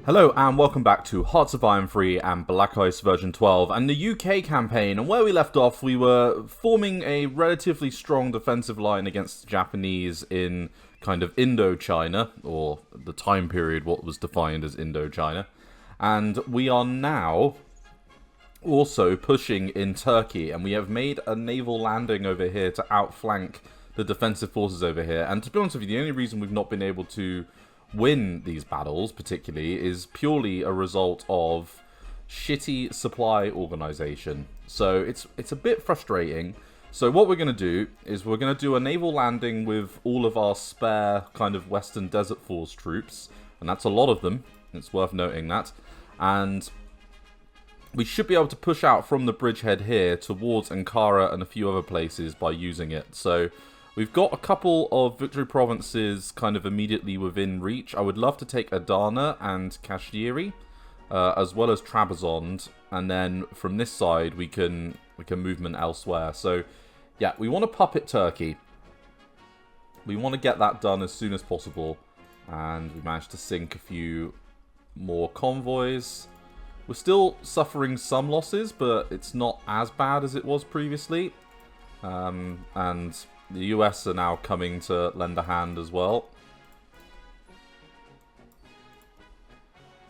Hello and welcome back to Hearts of Iron 3 and Black Ice version 12 and the UK campaign. And where we left off, we were forming a relatively strong defensive line against the Japanese in kind of Indochina, or the time period what was defined as Indochina. And we are now also pushing in Turkey, and we have made a naval landing over here to outflank the defensive forces over here. And to be honest with you, the only reason we've not been able to win these battles particularly is purely a result of shitty supply organization. So it's a bit frustrating. So what we're going to do is we're going to do a naval landing with all of our spare kind of Western Desert Force troops, and that's a lot of them. It's worth noting that. And we should be able to push out from the bridgehead here towards Ankara and a few other places by using it. So we've got a couple of victory provinces kind of immediately within reach. I would love to take Adana and Kashiri, as well as Trabzon, and then from this side we can movement elsewhere. So yeah, we want to puppet Turkey. We want to get that done as soon as possible, and we managed to sink a few more convoys. We're still suffering some losses, but it's not as bad as it was previously. And the US are now coming to lend a hand as well.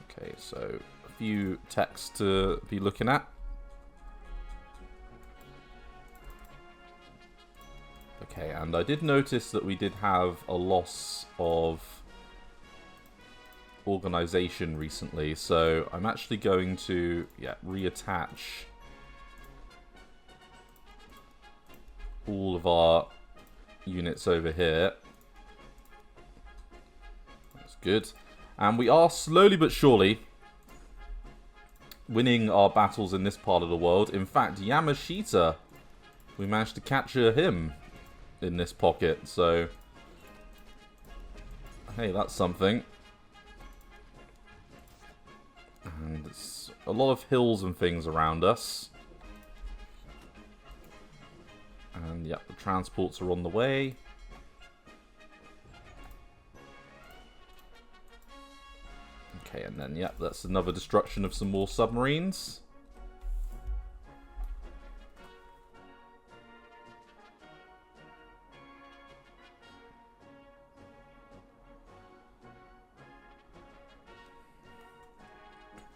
Okay, so a few texts to be looking at. Okay, and I did notice that we did have a loss of organization recently, so I'm actually going to reattach all of our units over here. That's good. And we are slowly but surely winning our battles in this part of the world. In fact, Yamashita, we managed to capture him in this pocket, so hey, that's something. And it's a lot of hills and things around us. And yeah, the transports are on the way. Okay, and then yeah, that's another destruction of some more submarines.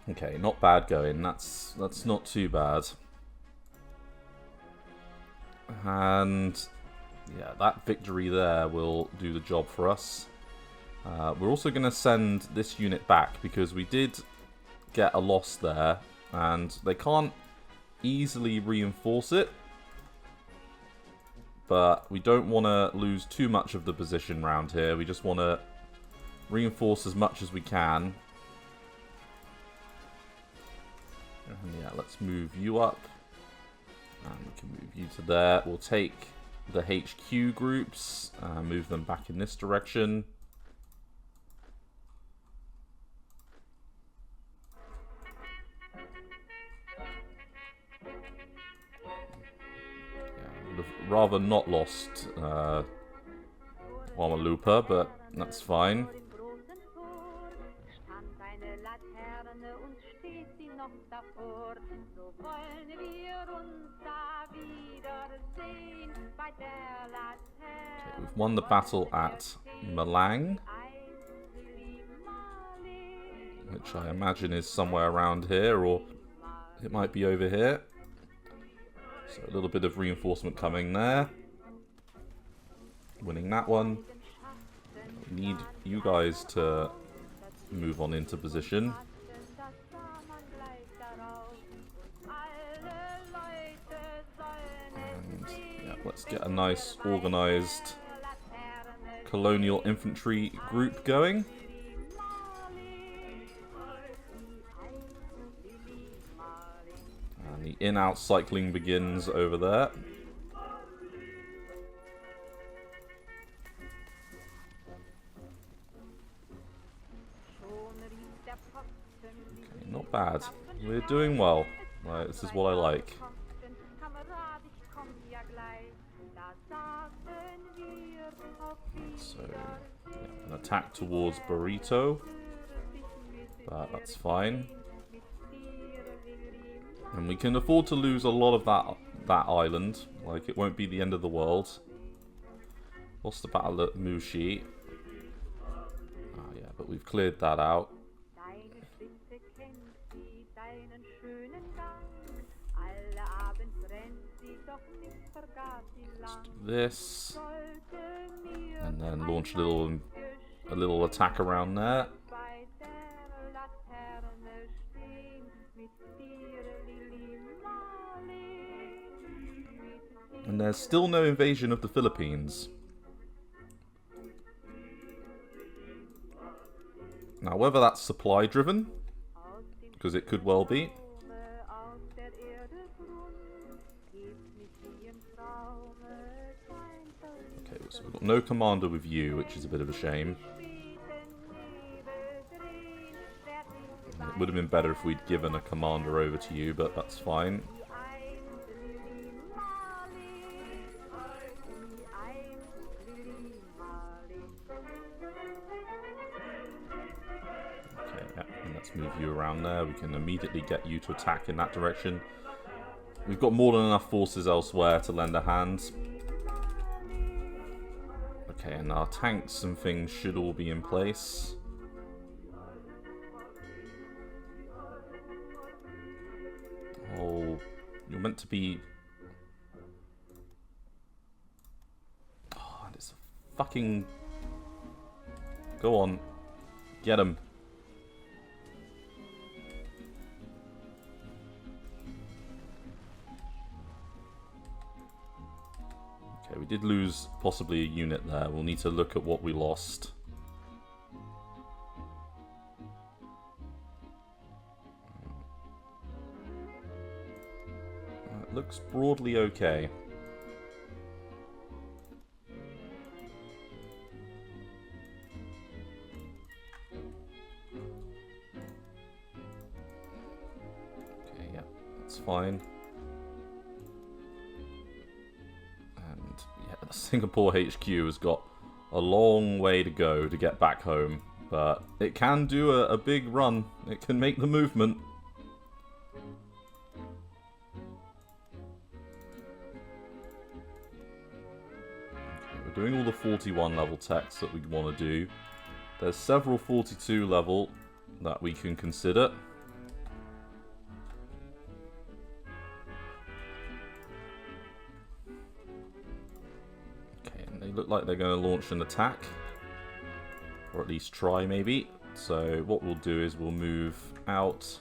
Okay, not bad going. That's not too bad. And yeah, that victory there will do the job for us. We're also going to send this unit back because we did get a loss there, and they can't easily reinforce it. But we don't want to lose too much of the position around here. We just want to reinforce as much as we can. And yeah, let's move you up. And we can move you to there. We'll take the HQ groups, move them back in this direction. Yeah, would have rather not lost Wamalupa, but that's fine. Okay, we've won the battle at Malang, which I imagine is somewhere around here, or it might be over here. So a little bit of reinforcement coming there. Winning that one. We need you guys to move on into position. Let's get a nice organized colonial infantry group going. And the in-out cycling begins over there. Okay, not bad. We're doing well. Right, this is what I like. So, yeah, an attack towards Burrito. But that's fine. And we can afford to lose a lot of that island. Like, it won't be the end of the world. Lost the battle at Mushi. Oh yeah, but we've cleared that out. Let's do this. And then launch a little attack around there. And there's still no invasion of the Philippines. Now, whether that's supply driven, because it could well be. Okay, so we've got no commander with you, which is a bit of a shame. It would have been better if we'd given a commander over to you, but that's fine. Move you around there. We can immediately get you to attack in that direction. We've got more than enough forces elsewhere to lend a hand. Okay, and our tanks and things should all be in place. Oh, you're meant to be... Oh, it's a fucking... Go on. Get him. Okay, we did lose possibly a unit there. We'll need to look at what we lost. It looks broadly okay. Okay, yeah, that's fine. Singapore HQ has got a long way to go to get back home, but it can do a big run. It can make the movement. Okay, we're doing all the 41 level techs that we want to do. There's several 42 level that we can consider. Look like they're going to launch an attack, or at least try maybe. So what we'll do is we'll move out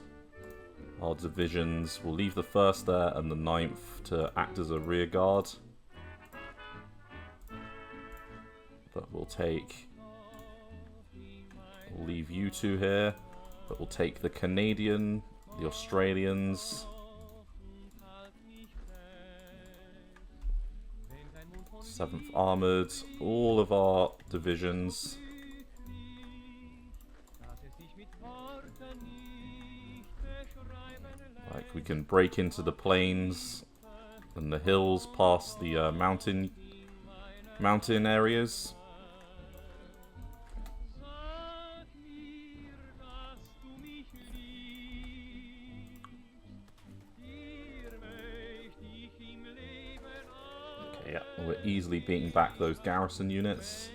our divisions. We'll leave the 1st there and the 9th to act as a rear guard. But we'll leave you two here, but we'll take the Canadian, the Australians, 7th Armoured, all of our divisions. Like, we can break into the plains and the hills past the mountain areas. Yeah, we're easily beating back those garrison units.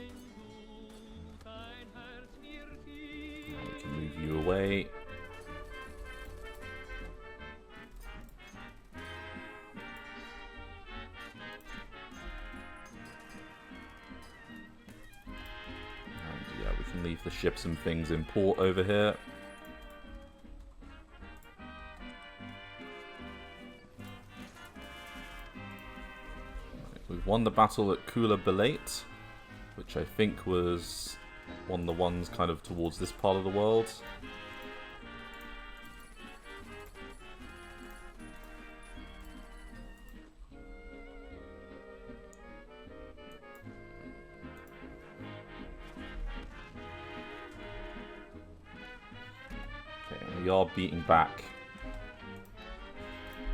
We can move you away. And yeah, we can leave the ships and things in port over here. We've won the battle at Kula Belate, which I think was one of the ones kind of towards this part of the world. Okay, and we are beating back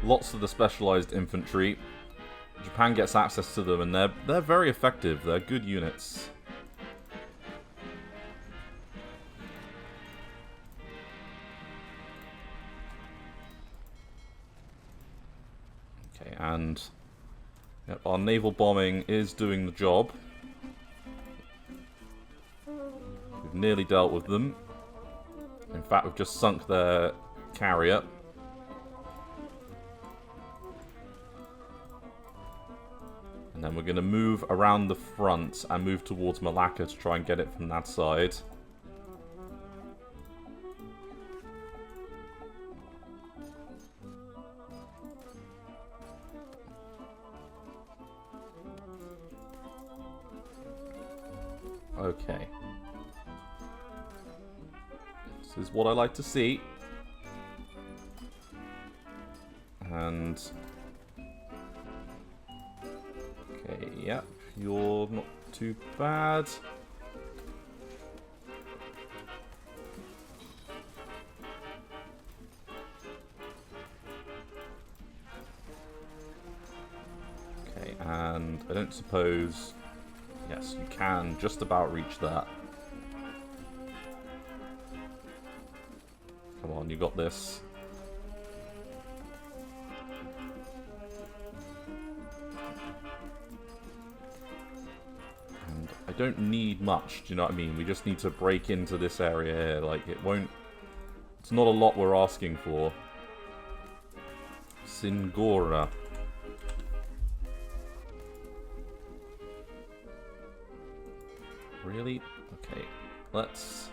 lots of the specialized infantry. Japan gets access to them, and they're very effective. They're good units. And yep, our naval bombing is doing the job. We've nearly dealt with them. In fact, we've just sunk their carrier. And then we're going to move around the front and move towards Malacca to try and get it from that side. Okay. This is what I like to see. And... okay, yep, you're not too bad. Okay, and I don't suppose... yes, you can just about reach that. Come on, you got this. And I don't need much, do you know what I mean? We just need to break into this area here. Like, it won't... it's not a lot we're asking for. Singora. Really? Okay. Let's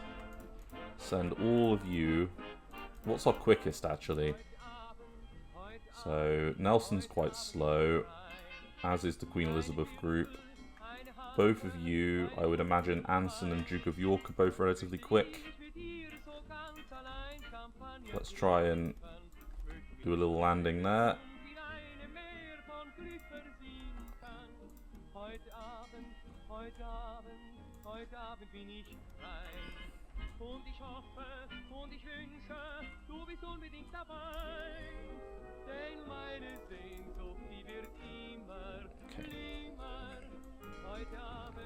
send all of you... what's our quickest, actually? So, Nelson's quite slow, as is the Queen Elizabeth group. Both of you, I would imagine Anson and Duke of York are both relatively quick. Let's try and do a little landing there. Okay.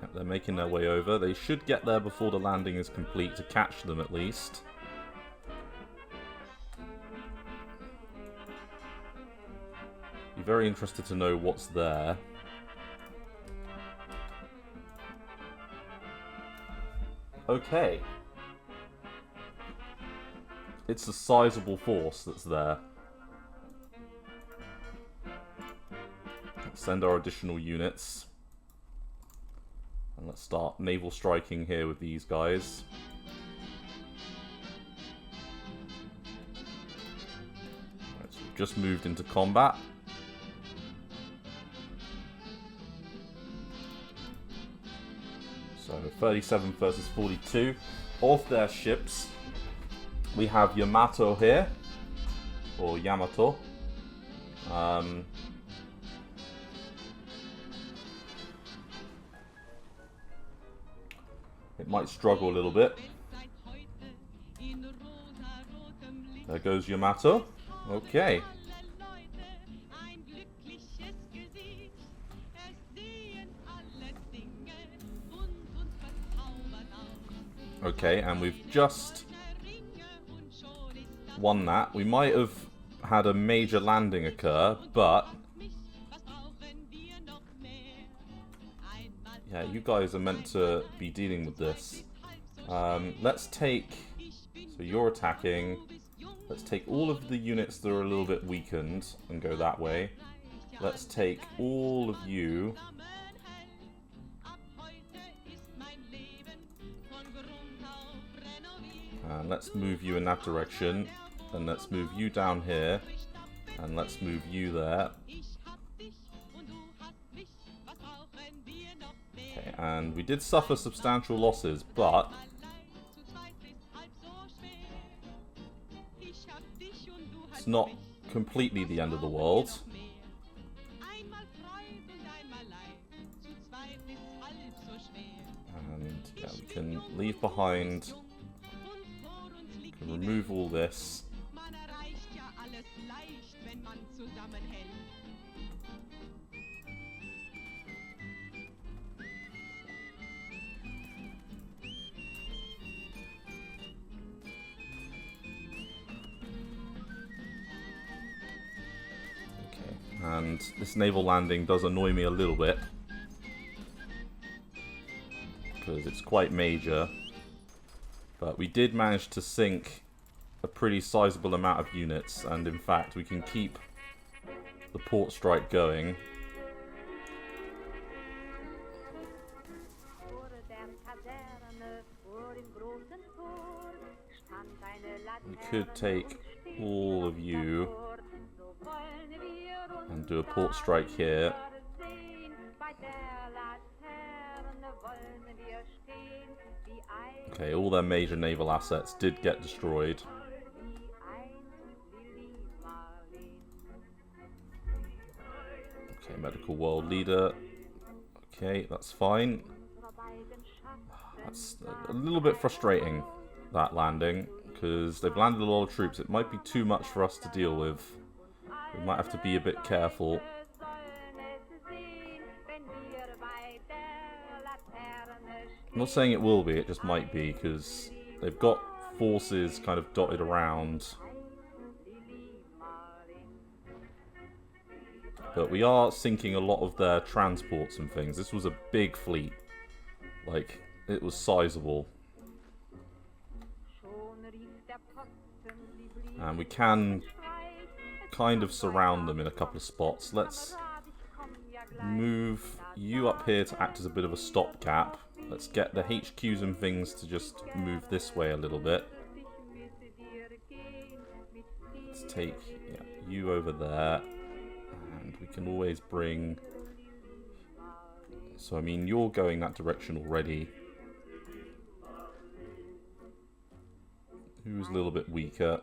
Yep, they're making their way over. They should get there before the landing is complete to catch them at least. Be very interested to know what's there. Okay. It's a sizable force that's there. Let's send our additional units. And let's start naval striking here with these guys. Right, so we've just moved into combat. So 37 versus 42. Of their ships, we have Yamato here, or Yamato. It might struggle a little bit. There goes Yamato. Okay. Okay, and we've just won that. We might have had a major landing occur, but... yeah, you guys are meant to be dealing with this. Let's take... so you're attacking. Let's take all of the units that are a little bit weakened and go that way. Let's take all of you... and let's move you in that direction. And let's move you down here. And let's move you there. Okay, and we did suffer substantial losses, but... it's not completely the end of the world. And yeah, we can leave behind... remove all this. And this naval landing does annoy me a little bit. Because it's quite major. But we did manage to sink a pretty sizable amount of units. And in fact, we can keep the port strike going. We could take all of you and do a port strike here. Okay, all their major naval assets did get destroyed. Okay, medical world leader. Okay, that's fine. That's a little bit frustrating, that landing, because they've landed a lot of troops. It might be too much for us to deal with. We might have to be a bit careful. I'm not saying it will be, it just might be, because they've got forces kind of dotted around. But we are sinking a lot of their transports and things. This was a big fleet. Like, it was sizable. And we can kind of surround them in a couple of spots. Let's move you up here to act as a bit of a stopgap. Let's get the HQs and things to just move this way a little bit. Let's take you over there. And we can always bring... So, I mean, you're going that direction already. Who's a little bit weaker?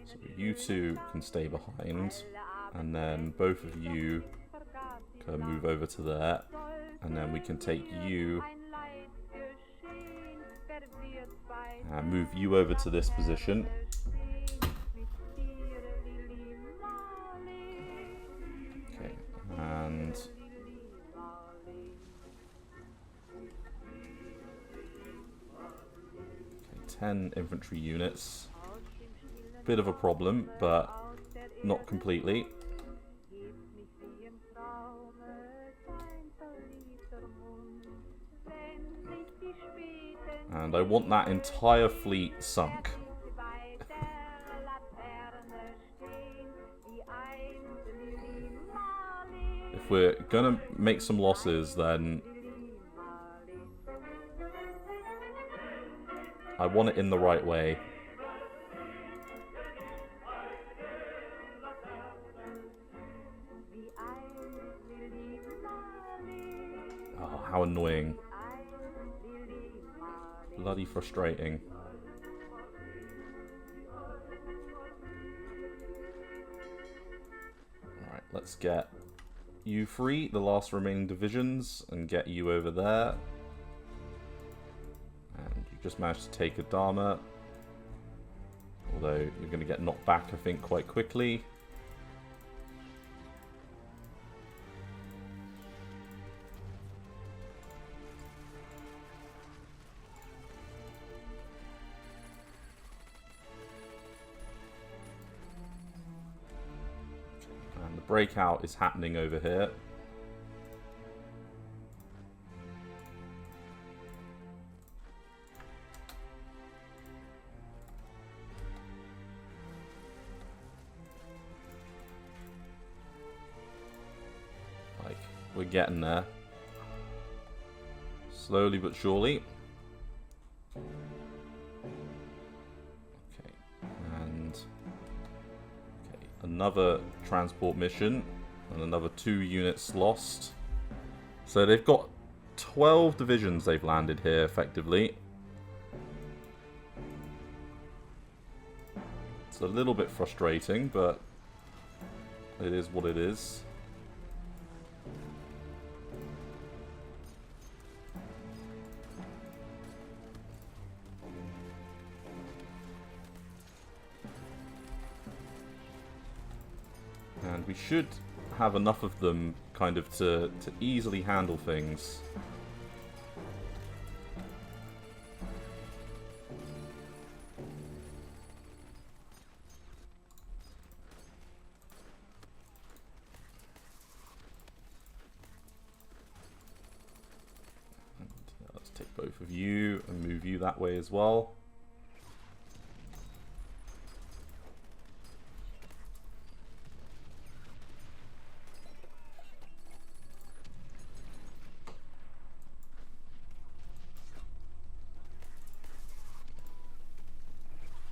So you two can stay behind. And then both of you can move over to there. And then we can take you and move you over to this position. Okay, and... 10 infantry units. Bit of a problem, but not completely. And I want that entire fleet sunk. If we're gonna make some losses, then I want it in the right way. Oh, how annoying. Bloody frustrating. Alright, let's get you free, the last remaining divisions, and get you over there. And you just managed to take Adama. Although you're going to get knocked back, I think, quite quickly. And the breakout is happening over here. We're getting there. Slowly but surely. Okay. And... okay, another transport mission. And another 2 units lost. So they've got 12 divisions they've landed here, effectively. It's a little bit frustrating, but it is what it is. And we should have enough of them kind of to easily handle things. Both of you, and move you that way as well.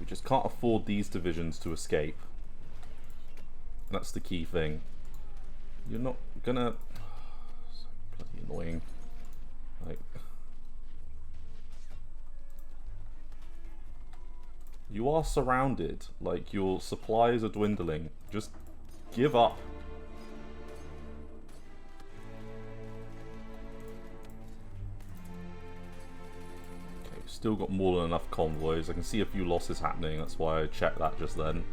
We just can't afford these divisions to escape. That's the key thing. You're not gonna... So bloody annoying. Like... You are surrounded. Like, your supplies are dwindling. Just give up. Still got more than enough convoys. I can see a few losses happening, that's why I checked that just then.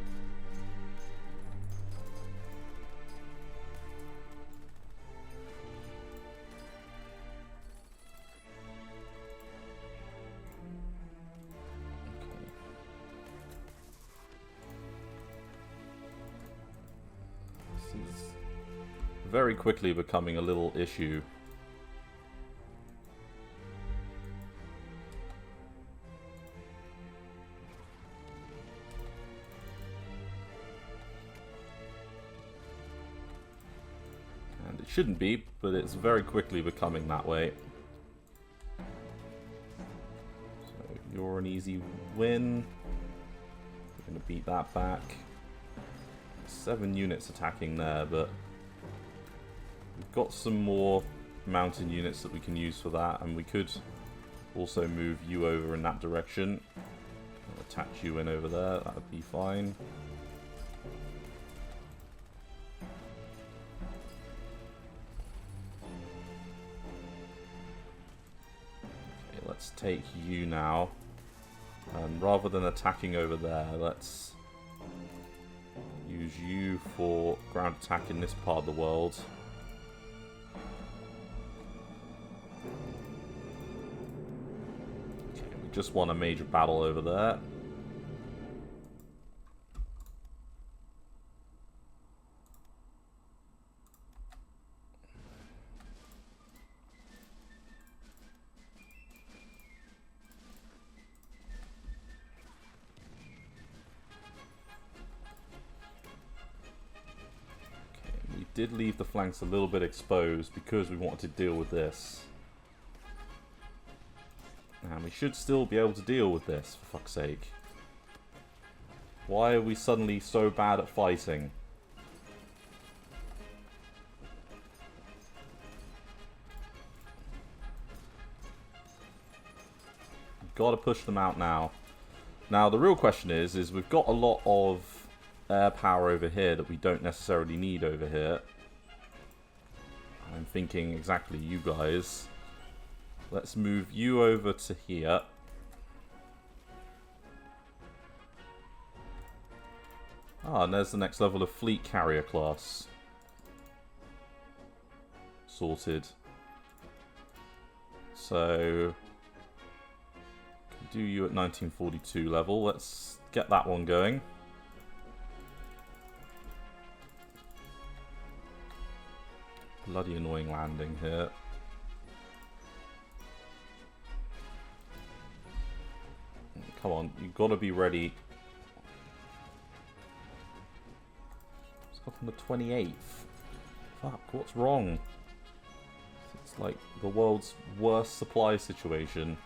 Okay. This is very quickly becoming a little issue. Shouldn't be, but it's very quickly becoming that way. So you're an easy win. We're going to beat that back. 7 units attacking there, but we've got some more mountain units that we can use for that, and we could also move you over in that direction. Attach you in over there, that would be fine. Let's take you now, and rather than attacking over there, let's use you for ground attack in this part of the world. Okay, we just won a major battle over there. Did leave the flanks a little bit exposed because we wanted to deal with this. And we should still be able to deal with this, for fuck's sake. Why are we suddenly so bad at fighting? Gotta push them out now. Now the real question is we've got a lot of air power over here that we don't necessarily need over here. I'm thinking exactly you guys. Let's move you over to here. Ah, and there's the next level of fleet carrier class. Sorted. So, do you at 1942 level. Let's get that one going. Bloody annoying landing here. Come on, you've got to be ready. It's got from the 28th. Fuck, what's wrong? It's like the world's worst supply situation.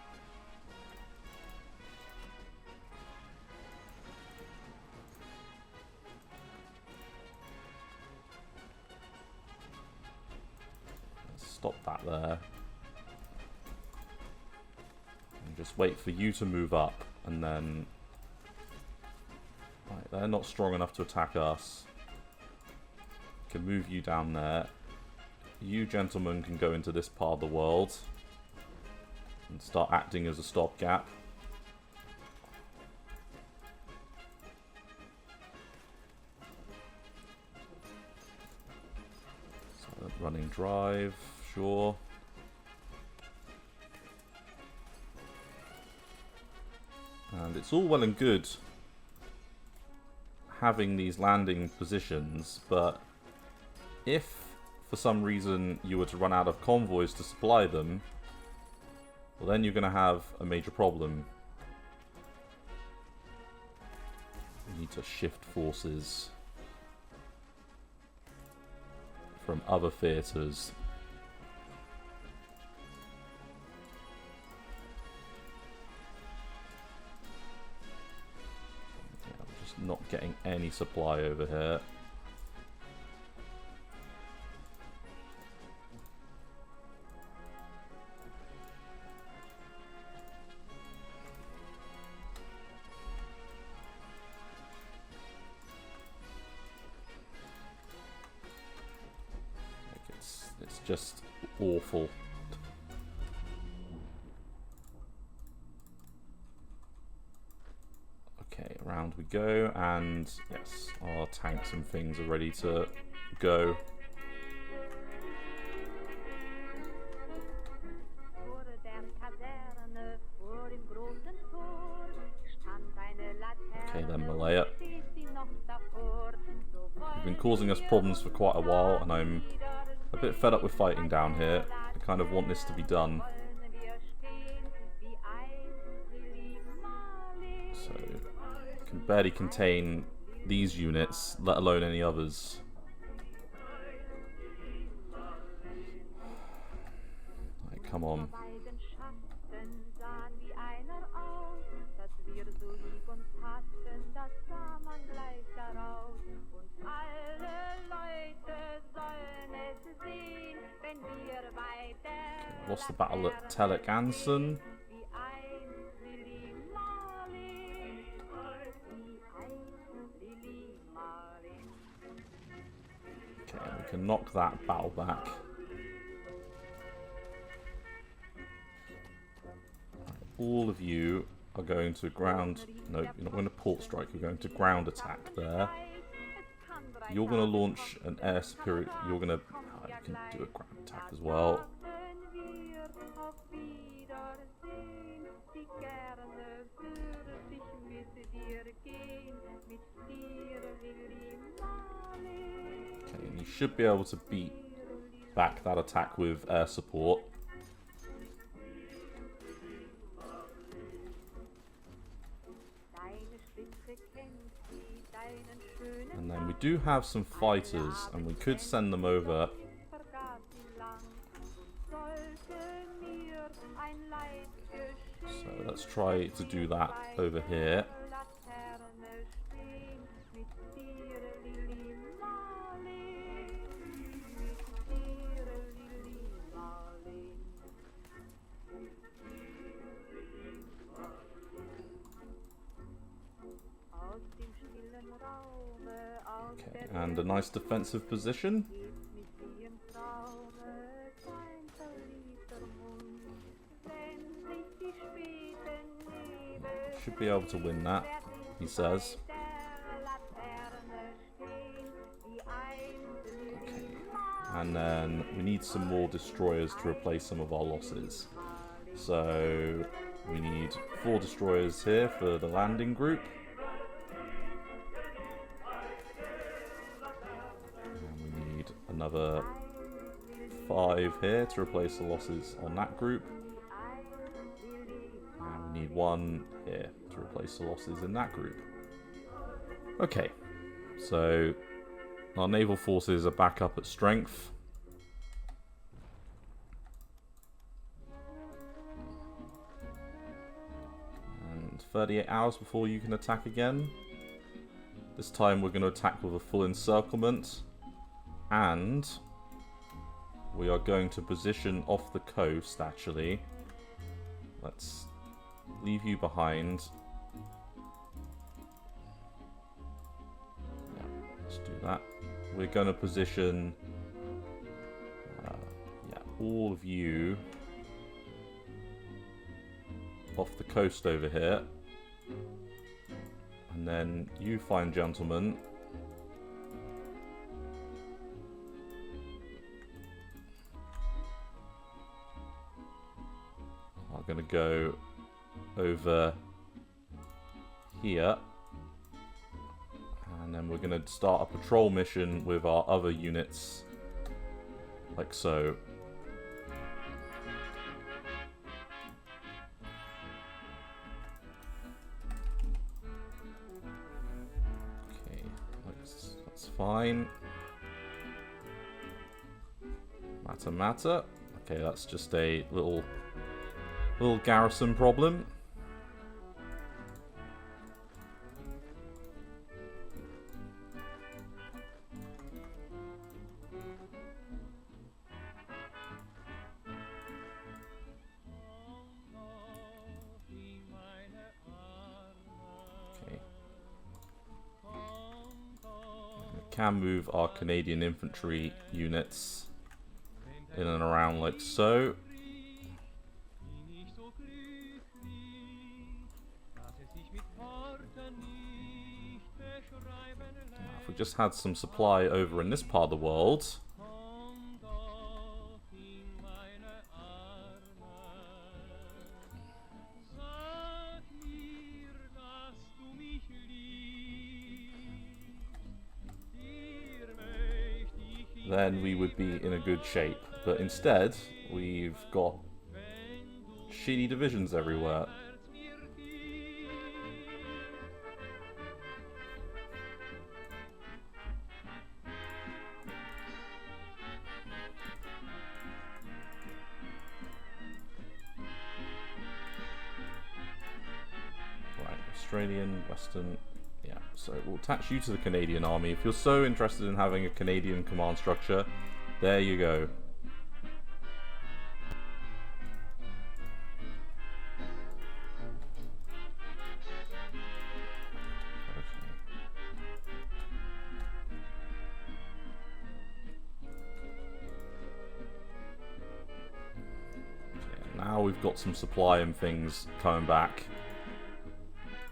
Stop that there. And just wait for you to move up, and then... Right, they're not strong enough to attack us. Can move you down there. You gentlemen can go into this part of the world and start acting as a stopgap. So running drive. Sure. And it's all well and good having these landing positions, but if for some reason you were to run out of convoys to supply them, well then you're going to have a major problem. You need to shift forces from other theatres. Yeah, I'm just not getting any supply over here. It's just awful. Okay, around we go, and yes, our tanks and things are ready to go. Okay then, Malaya. You've been causing us problems for quite a while, and I'm a bit fed up with fighting down here. I kind of want this to be done. So, I can barely contain these units, let alone any others. Right, come on. Lost the battle at Telek Anson. Okay, we can knock that battle back. All of you are going to ground... No, you're not going to port strike, you're going to ground attack there. You're going to launch an air superior... You're going to... you can do a ground attack as well. Okay, and you should be able to beat back that attack with air support. And then we do have some fighters, and we could send them over. So let's try to do that over here. Okay, and a nice defensive position. Should be able to win that, he says. Okay. And then we need some more destroyers to replace some of our losses. So we need 4 destroyers here for the landing group. And we need another 5 here to replace the losses on that group. And we need 1 here to replace the losses in that group. Okay, so our naval forces are back up at strength. And 38 hours before you can attack again. This time we're going to attack with a full encirclement. And we are going to position off the coast, actually. Let's leave you behind. Yeah, let's do that. We're going to position all of you off the coast over here. And then you fine gentlemen are going to go over here, and then we're going to start a patrol mission with our other units, like so. fine. Matter. Okay, that's just a little garrison problem. Can move our Canadian infantry units in and around like so. If we just had some supply over in this part of the world. Then we would be in a good shape. But instead, we've got shitty divisions everywhere. Right, Australian, Western... Yeah, so we'll attach you to the Canadian army. If you're so interested in having a Canadian command structure, there you go. Okay, now we've got some supply and things coming back.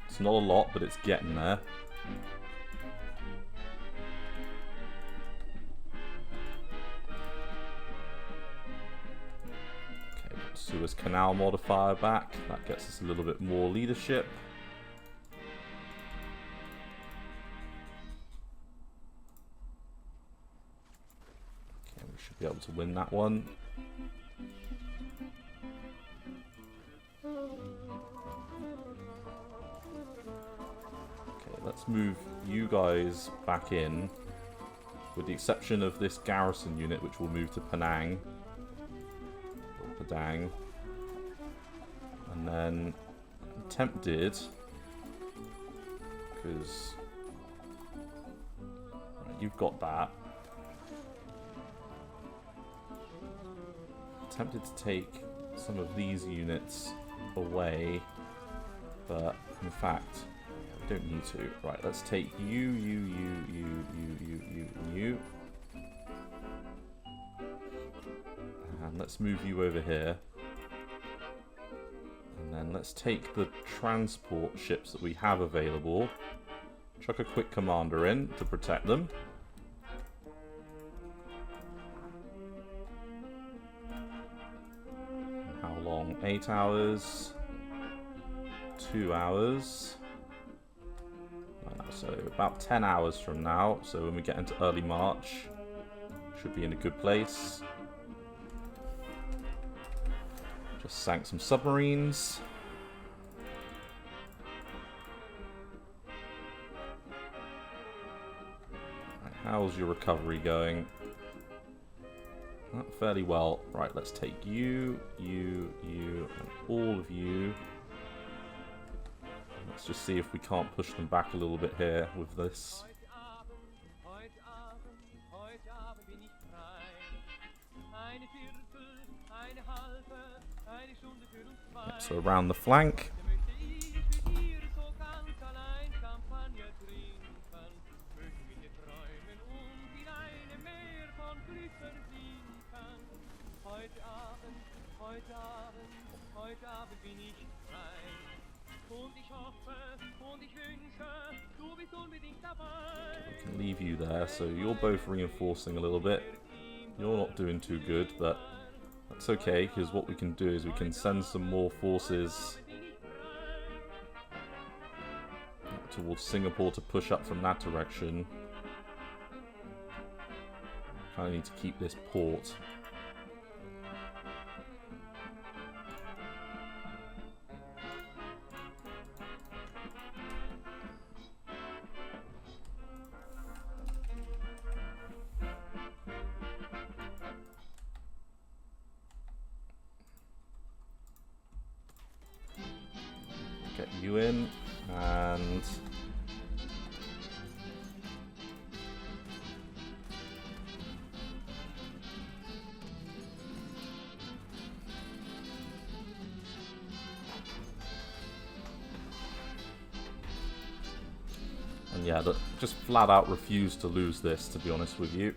It's not a lot, but it's getting there. Okay, Suez Canal modifier back. That gets us a little bit more leadership. Okay, we should be able to win that one. Let's move you guys back in, with the exception of this garrison unit, which will move to Penang. Or Padang. And then I'm tempted, because you've got that. Tempted to take some of these units away, but in fact... don't need to. Right, let's take you. And let's move you over here. And then let's take the transport ships that we have available. Chuck a quick commander in to protect them. How long? 8 hours. 2 hours. So about 10 hours from now, so when we get into early March, should be in a good place. Just sank some submarines. Right, how's your recovery going? Not fairly well. Right, let's take you, and all of you. Let's just see if we can't push them back a little bit here with this. Yep, so around the flank. I can leave you there, so you're both reinforcing a little bit. You're not doing too good, but that's okay, because what we can do is we can send some more forces towards Singapore to push up from that direction. Kind of need to keep this port. you in, and yeah, just flat out refuse to lose this, to be honest with you.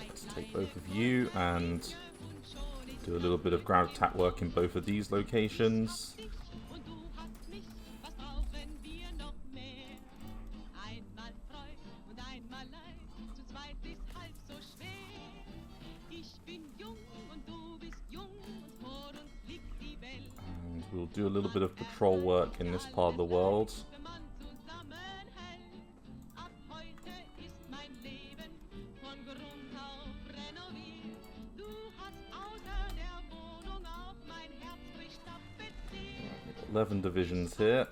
Let's take both of you and do a little bit of ground attack work in both of these locations. And we'll do a little bit of patrol work in this part of the world. We've got 11 divisions here.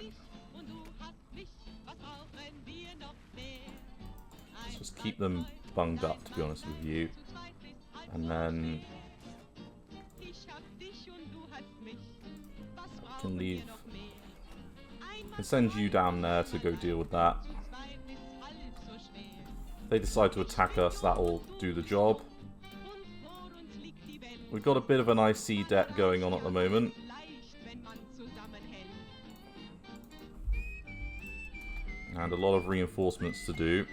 Let's just keep them bunged up, to be honest with you. And then I can leave. I can send you down there to go deal with that. If they decide to attack us, that'll do the job. We've got a bit of an IC debt going on at the moment. And a lot of reinforcements to do.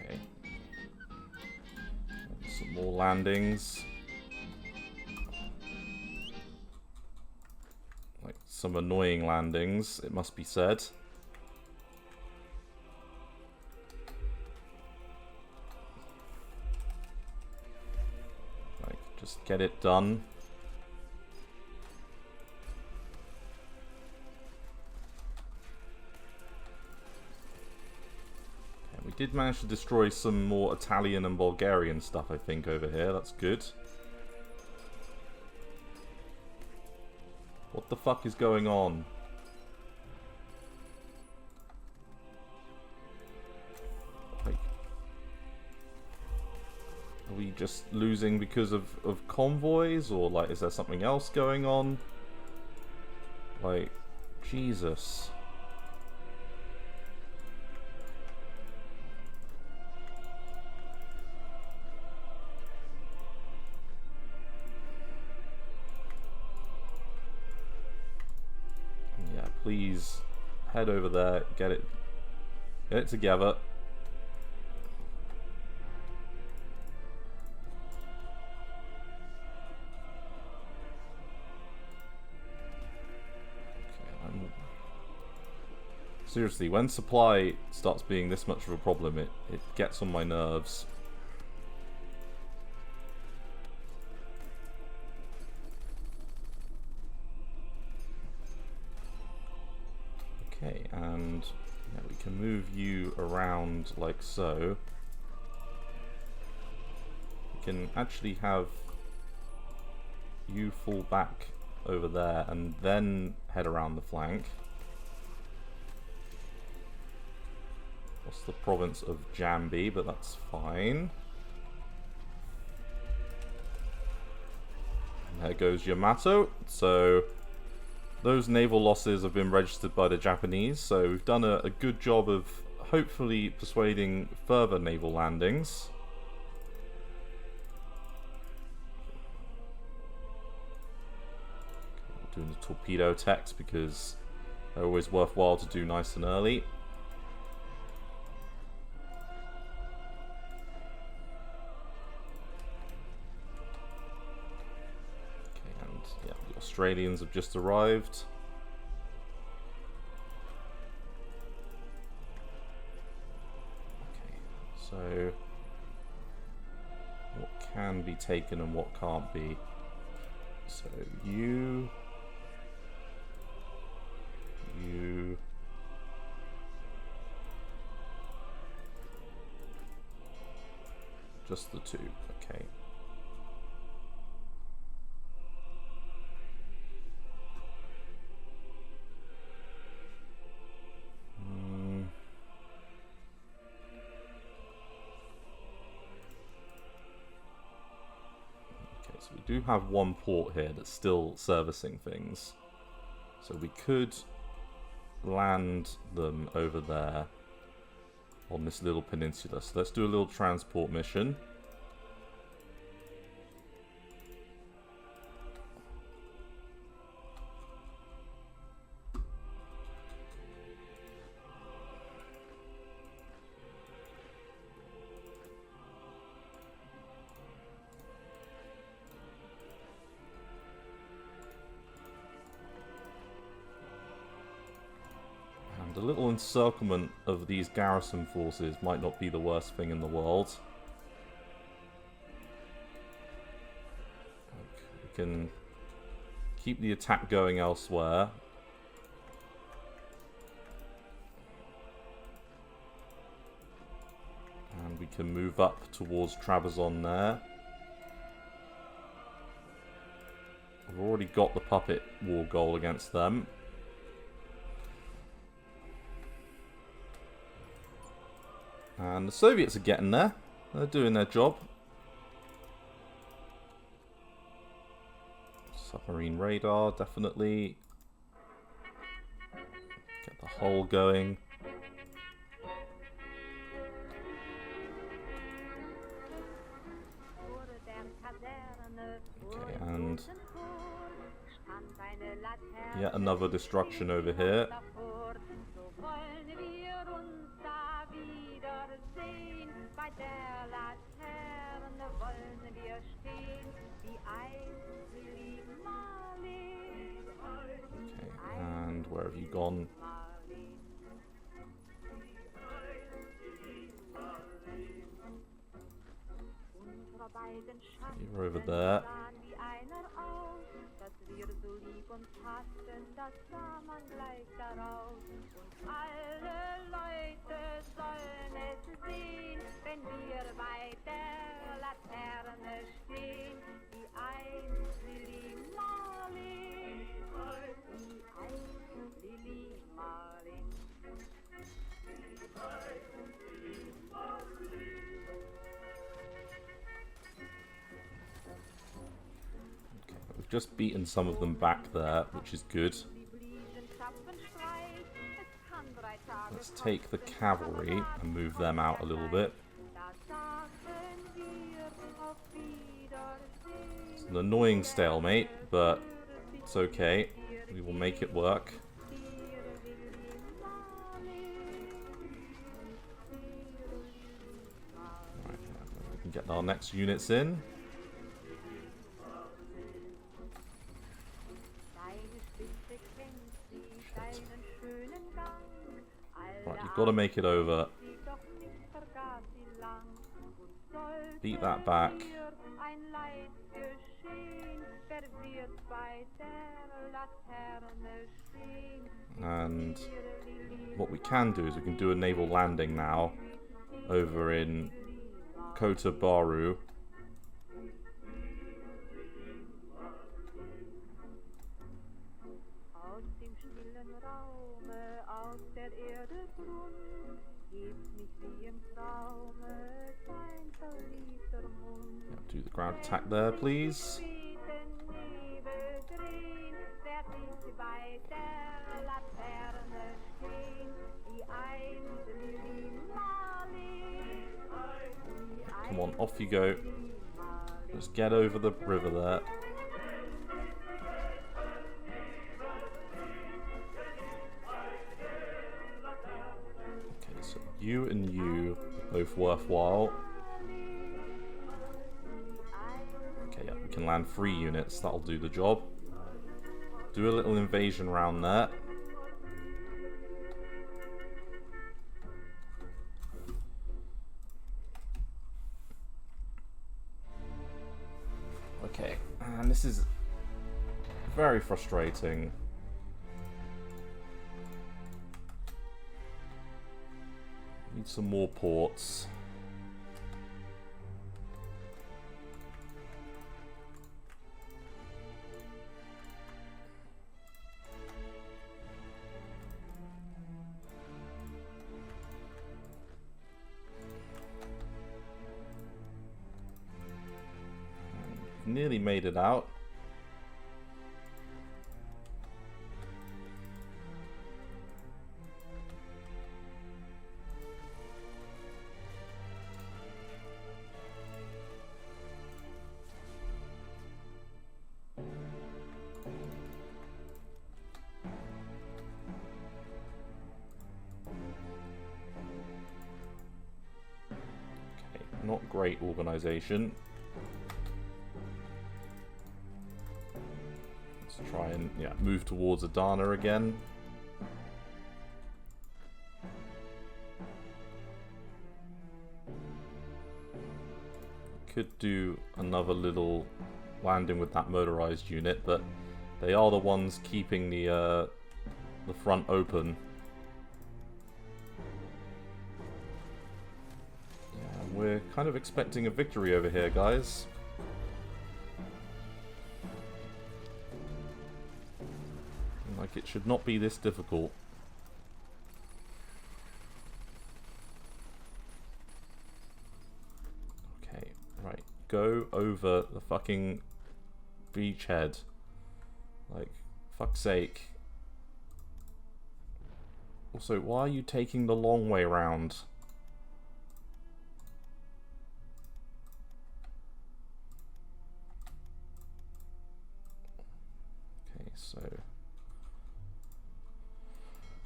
Okay. Some more landings. Like some annoying landings, it must be said. Just get it done. Okay, we did manage to destroy some more Italian and Bulgarian stuff, I think, over here. That's good. What the fuck is going on? Are we just losing because of convoys, or like is there something else going on? Like, Jesus. Yeah, please head over there, get it together. Seriously, when supply starts being this much of a problem, it gets on my nerves. Okay, and yeah, we can move you around like so. We can actually have you fall back over there and then head around the flank. What's the province of Jambi, but that's fine. And there goes Yamato. So those naval losses have been registered by the Japanese, so we've done a good job of hopefully persuading further naval landings. We're doing the torpedo attacks because they're always worthwhile to do nice and early. Yeah, the Australians have just arrived. Okay, so what can be taken and what can't be? So you Just the two, okay. Okay, so we do have one port here that's still servicing things. So we could land them over there on this little peninsula. So let's do a little transport mission. A little encirclement of these garrison forces might not be the worst thing in the world. Okay, we can keep the attack going elsewhere. And we can move up towards Trabzon there. We've already got the puppet war goal against them. And the Soviets are getting there. They're doing their job. Submarine radar, definitely. Get the hull going. Okay, and yet another destruction over here. Okay, and where have you gone? You're over there. We've just beaten some of them back there, which is good. Let's take the cavalry and move them out a little bit. It's an annoying stalemate, but it's okay. We will make it work. Right, we can get our next units in. Right, you've got to make it over. Beat that back. And what we can do is we can do a naval landing now over in Kota Baru. Do the ground attack there, please. Come on, off you go. Just get over the river there. Okay, so you and you are both worthwhile. Okay, yeah, we can land 3 units. That'll do the job. Do a little invasion round there. Okay, and this is very frustrating. Need some more ports. nearly made it out. Not great organisation. Let's try and move towards Adana again. Could do another little landing with that motorised unit, but they are the ones keeping the front open. We're kind of expecting a victory over here, guys. Like, it should not be this difficult. Okay, right. Go over the fucking beachhead. Like, fuck's sake. Also, why are you taking the long way around? So,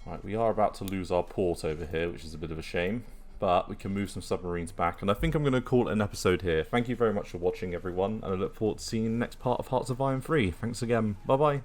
right, we are about to lose our port over here, which is a bit of a shame, but we can move some submarines back, and I think I'm going to call it an episode here. Thank you very much for watching, everyone, and I look forward to seeing the next part of Hearts of Iron 3. Thanks again. Bye-bye.